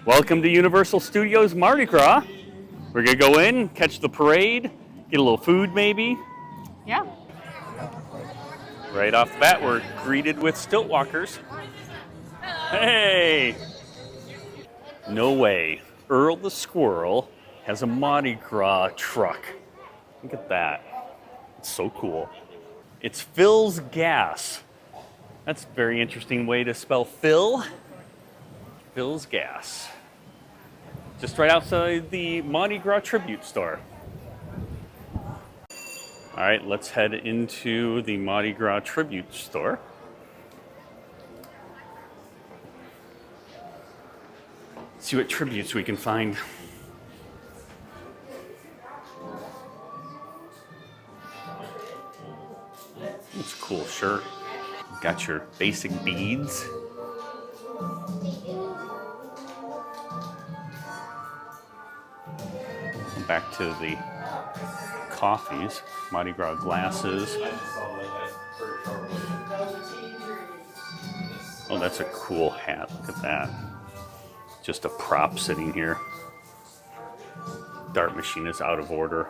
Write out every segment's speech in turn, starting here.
Welcome to Universal Studios Mardi Gras. We're gonna go in, catch the parade, get a little food maybe. Yeah. Right off the bat, we're greeted with stilt walkers. Hey! No way. Earl the Squirrel has a Mardi Gras truck. Look at that. It's so cool. It's Phil's Gas. That's a very interesting way to spell Phil. Phil's Gas. Just right outside the Mardi Gras tribute store. All right, let's head into the Mardi Gras tribute store. See what tributes we can find. It's a cool shirt. Got your basic beads. Back to the coffees, Mardi Gras glasses. Oh, that's a cool hat. Look at that. Just a prop sitting here. Dart machine is out of order.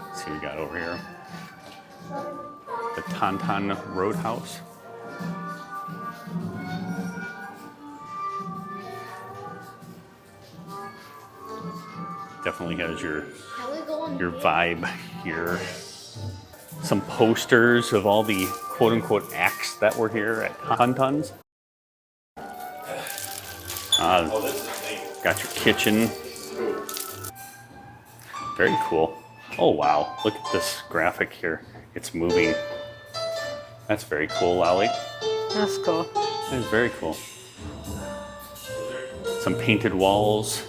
Let's see what we got over here. The Tauntaun Roadhouse. Definitely has your vibe here. Some posters of all the quote-unquote acts that were here at Tauntaun's. Got your kitchen. Very cool. Oh wow, look at this graphic here. It's moving. That's very cool, Lolly. That's cool. That is very cool. Some painted walls.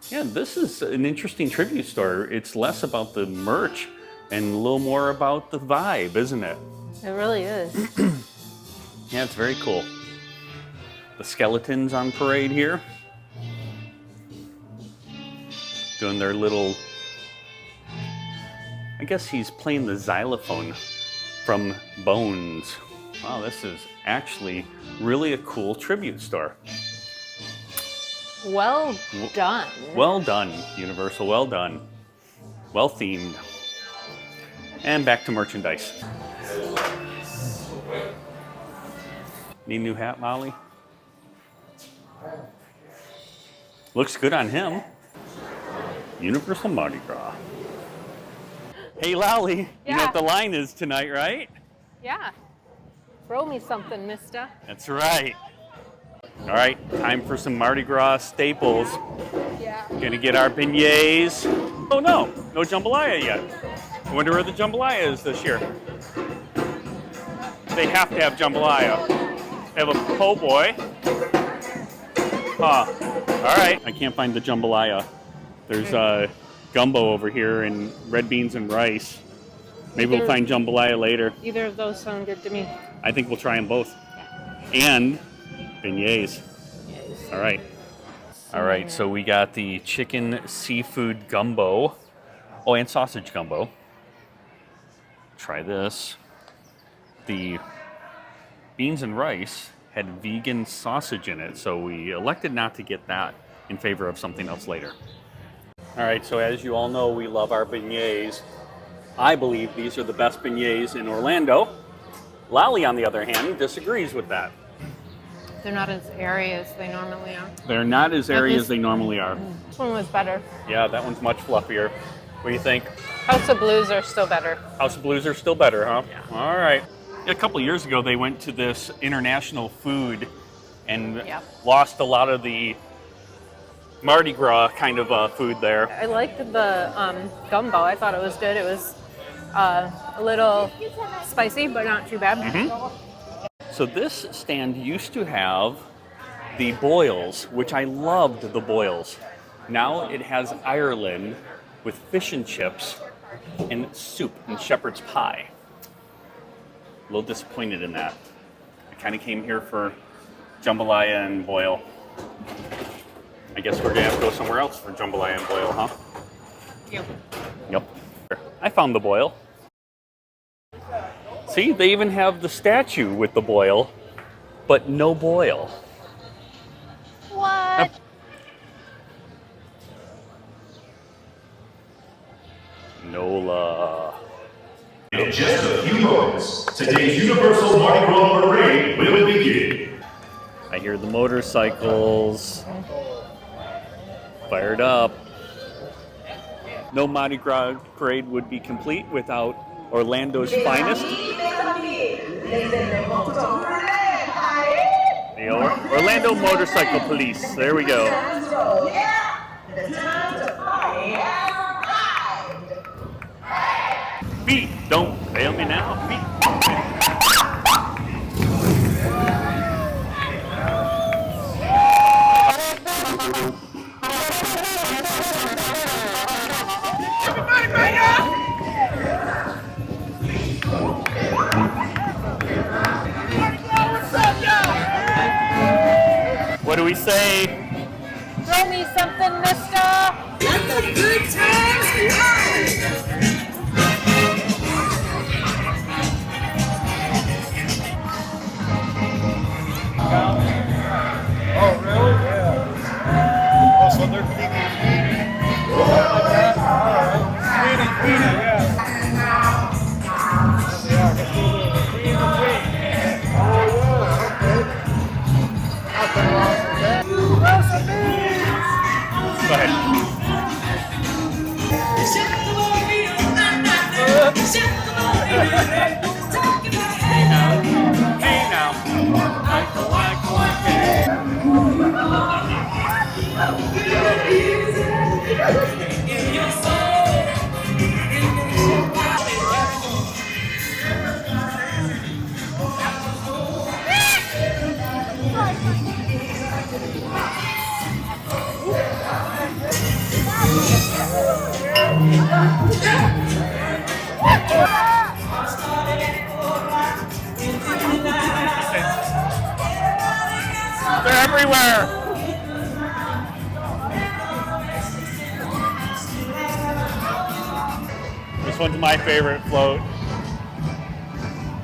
Yeah, this is an interesting tribute store. It's less about the merch and a little more about the vibe, isn't it? It really is. Yeah, it's very cool. The skeletons on parade here. Doing their little... I guess he's playing the xylophone from Bones. Wow, this is actually really a cool tribute store. Well done. Well done, Universal, well done. Well themed. And back to merchandise. Need a new hat, Molly? Looks good on him. Universal Mardi Gras. Hey, Lolly, you know what the line is tonight, right? Yeah. Throw me something, mister. That's right. All right, time for some Mardi Gras staples. Yeah. Gonna get our beignets. Oh no jambalaya yet. I wonder where the jambalaya is this year. They have to have jambalaya. They have a po' boy. Huh. All right, I can't find the jambalaya. There's gumbo over here and red beans and rice. Maybe we'll find jambalaya later. Either of those sound good to me. I think we'll try them both. And beignets. All right. All right, so we got the chicken seafood gumbo. Oh, and sausage gumbo. Try this. The beans and rice had vegan sausage in it, so we elected not to get that in favor of something else later. All right, so as you all know, we love our beignets. I believe these are the best beignets in Orlando. Lolly, on the other hand, disagrees with that. They're not as airy as they normally are. They're not as airy as they normally are. This one was better. Yeah, that one's much fluffier. What do you think? House of Blues are still better. House of Blues are still better, huh? Yeah. All right. A couple of years ago, they went to this international food and lost a lot of the Mardi Gras kind of food there. I liked the gumbo. I thought it was good. It was a little spicy, but not too bad. Mm-hmm. So this stand used to have the boils, which I loved the boils. Now it has Ireland with fish and chips and soup and shepherd's pie. A little disappointed in that. I kind of came here for jambalaya and boil. I guess we're gonna have to go somewhere else for jambalaya and boil, huh? Yep. I found the boil. See, they even have the statue with the boil. but no boil. What? Nola. In just a few moments, today's Universal Mardi Gras Parade will begin. I hear the motorcycles. Fired up. No Mardi Gras parade would be complete without Orlando's finest. The Orlando Motorcycle Police. There we go. Feet, don't fail me now. Feet. What do we say? Throw me something, mister. Let the good times come. Oh, really? Yeah. Oh, so they're thinking something like that? All right. Queenie, yeah. Yeah, let's do the queen and the queen. Oh, yeah, okay. Nothing wrong with that. Go ahead. Hey now. They're everywhere. This one's my favorite float.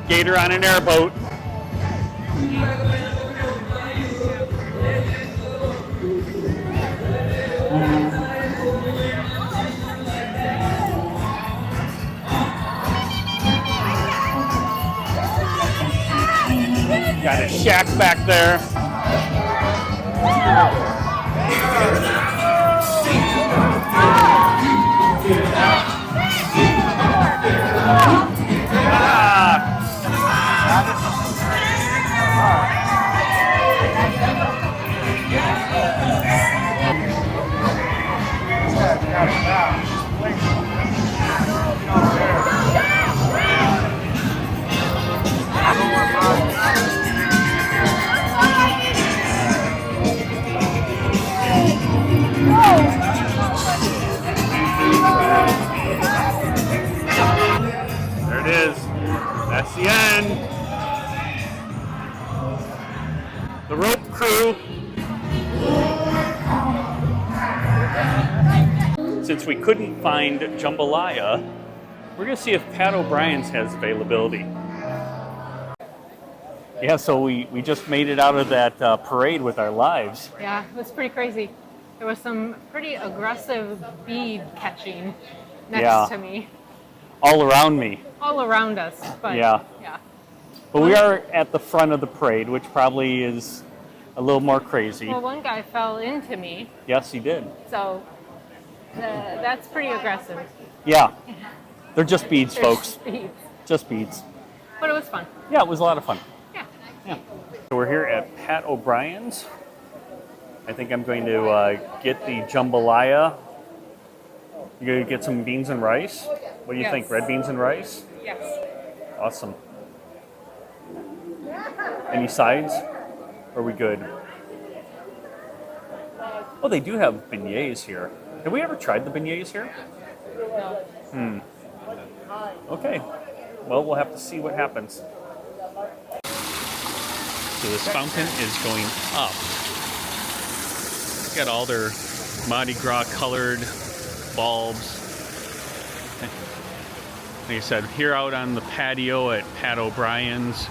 Gator on an airboat. Got a shack back there. There it is. That's the end. The rope crew. Since we couldn't find jambalaya, we're going to see if Pat O'Brien's has availability. Yeah, so we just made it out of that parade with our lives. Yeah, it was pretty crazy. There was some pretty aggressive bead catching next to me. All around me. All around us. But Yeah. yeah. But we are at the front of the parade, which probably is a little more crazy. Well, one guy fell into me, Yes, he did. so that's pretty aggressive. Yeah. They're just beads, There's folks. beads. Just beads. But it was fun. Yeah, it was a lot of fun. Yeah. So we're here at Pat O'Brien's. I think I'm going to get the jambalaya. You gonna get some beans and rice? What do you think? Yes. Red beans and rice? Yes. Awesome. Any sides? Are we good? Oh, they do have beignets here. Have we ever tried the beignets here? No. Okay. Well, we'll have to see what happens. So this fountain is going up. It's got all their Mardi Gras colored bulbs. Like I said, here out on the patio at Pat O'Brien's.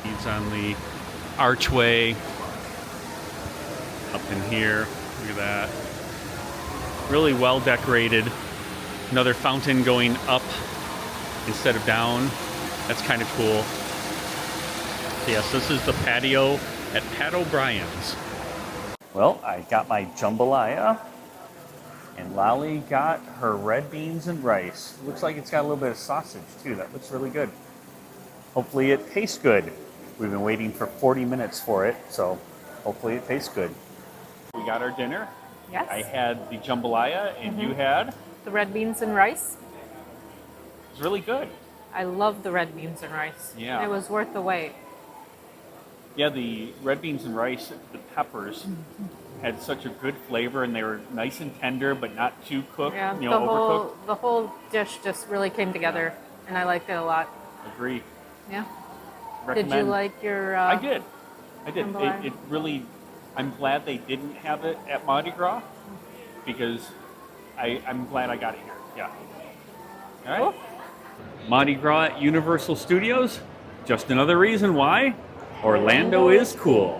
He's on the archway up in here. Look at that. Really well decorated. Another fountain going up instead of down. That's kind of cool. So yes, this is the patio at Pat O'Brien's. Well, I got my jambalaya, and Lolly got her red beans and rice. Looks like it's got a little bit of sausage too. That looks really good. Hopefully it tastes good. We've been waiting for 40 minutes for it, so hopefully it tastes good. We got our dinner. Yes. I had the jambalaya, and you had? The red beans and rice. It's really good. I love the red beans and rice. Yeah. It was worth the wait. Yeah, the red beans and rice, the peppers had such a good flavor, and they were nice and tender, but not too cooked, Yeah, overcooked. the whole dish just really came together, and I liked it a lot. Agree. Yeah. Recommend. Did you like your? I did. jambalaya? It really. I'm glad they didn't have it at Mardi Gras because I'm glad I got it here. Yeah. All right. Cool. Mardi Gras at Universal Studios. Just another reason why Orlando is cool.